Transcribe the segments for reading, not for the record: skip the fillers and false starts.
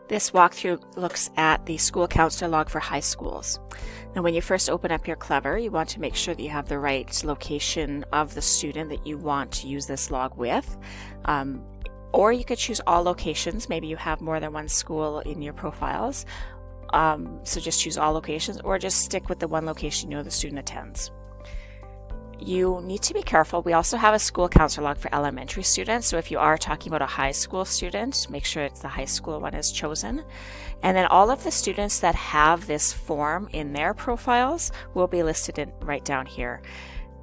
This walkthrough looks at the School Counsellor Log for high schools. Now, when you first open up your Clever, you want to make sure that you have the right location of the student that you want to use this log with. Or you could choose all locations. Maybe you have more than one school in your profiles. So just choose all locations, or just stick with the one location you know the student attends. You need to be careful. We also have a School Counsellor Log for elementary students. So if you are talking about a high school student, make sure it's the high school one is chosen. And then all of the students that have this form in their profiles will be listed right down here.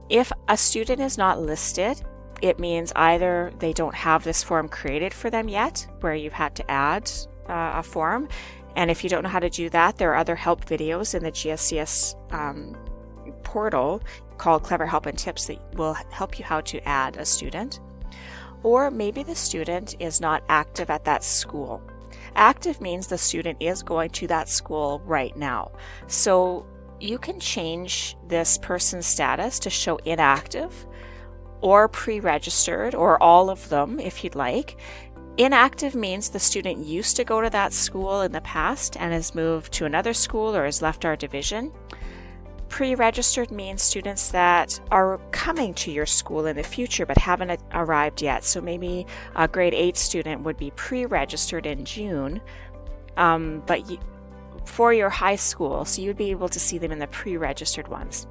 If a student is not listed, it means either they don't have this form created for them yet, where you've had to add a form. And if you don't know how to do that, there are other help videos in the GSCS portal called Clever Help and Tips that will help you how to add a student. Or maybe the student is not active at that school. Active means the student is going to that school right now. So you can change this person's status to show inactive or pre-registered, or all of them if you'd like. Inactive means the student used to go to that school in the past and has moved to another school or has left our division. Pre-registered means students that are coming to your school in the future but haven't arrived yet. So maybe a grade 8 student would be pre-registered in June, for your high school, so you'd be able to see them in the pre-registered ones.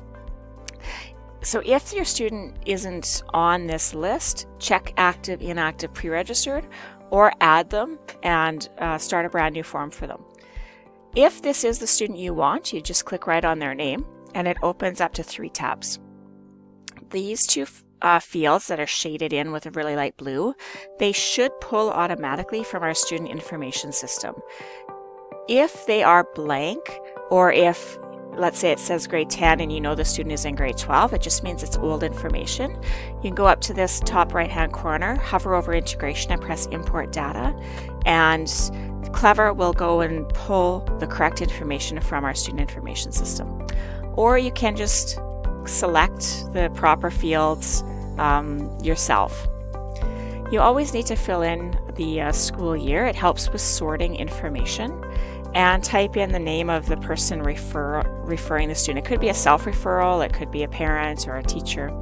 So if your student isn't on this list, check active, inactive, pre-registered, or add them and start a brand new form for them. If this is the student you want, you just click right on their name and it opens up to 3 tabs. These 2 fields that are shaded in with a really light blue, they should pull automatically from our student information system. If they are blank, or if, let's say it says grade 10 and you know the student is in grade 12, it just means it's old information. You can go up to this top right hand corner, hover over integration and press import data, and Clever will go and pull the correct information from our student information system. Or you can just select the proper fields yourself. You always need to fill in the school year. It helps with sorting information. And type in the name of the person referring the student. It could be a self-referral, it could be a parent or a teacher.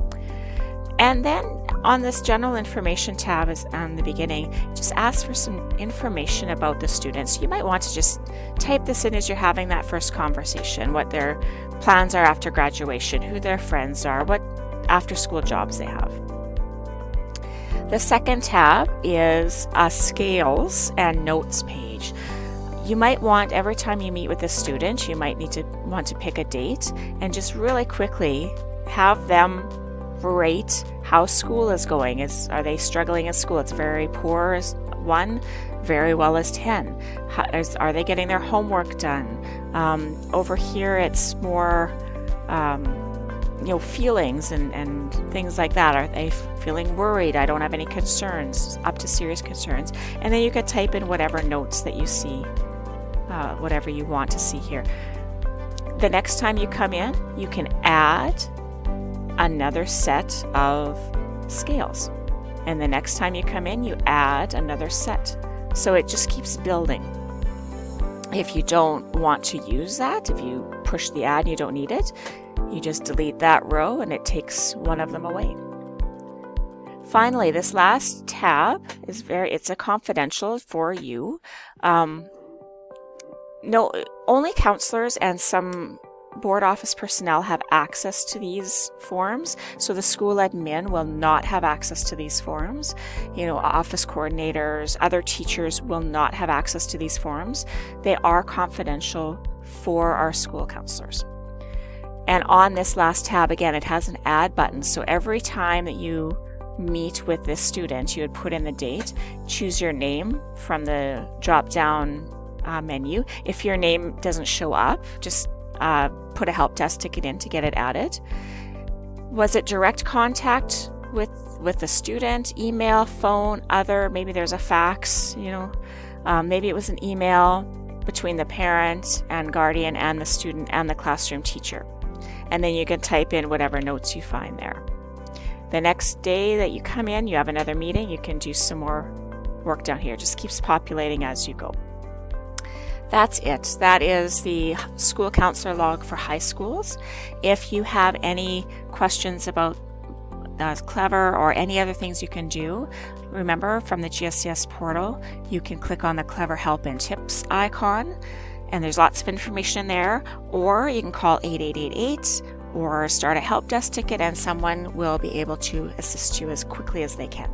And then on this general information tab is on the beginning, just ask for some information about the students. You might want to just type this in as you're having that first conversation, what their plans are after graduation, who their friends are, what after-school jobs they have. The second tab is a scales and notes page. You might want, every time you meet with a student, you might want to pick a date and just really quickly have them rate how school is going. Are they struggling at school? It's very poor as 1, very well as 10. Are they getting their homework done? Over here it's more feelings and things like that. Are they feeling worried? I don't have any concerns, up to serious concerns. And then you could type in whatever notes that you see, whatever you want to see here. The next time you come in, you can add another set of scales. And the next time you come in, you add another set. So it just keeps building. If you don't want to use that, if you push the add and you don't need it, you just delete that row and it takes one of them away. Finally, this last tab is it's a confidential for you. No, only counselors and some board office personnel have access to these forms. So the school admin will not have access to these forms. Office coordinators, other teachers will not have access to these forms. They are confidential for our school counselors. And on this last tab, again, it has an add button. So every time that you meet with this student, you would put in the date, choose your name from the drop-down menu. If your name doesn't show up, just put a help desk ticket in to get it added. Was it direct contact with the student, email, phone, other? Maybe there's a fax, maybe it was an email between the parent and guardian and the student and the classroom teacher. And then you can type in whatever notes you find there. The next day that you come in, you have another meeting, you can do some more work down here. It just keeps populating as you go. That's it. That is the School Counsellor Log for high schools. If you have any questions about Clever or any other things you can do, remember from the GSCS portal, you can click on the Clever Help and Tips icon, and there's lots of information there, or you can call 8888 or start a help desk ticket, and someone will be able to assist you as quickly as they can.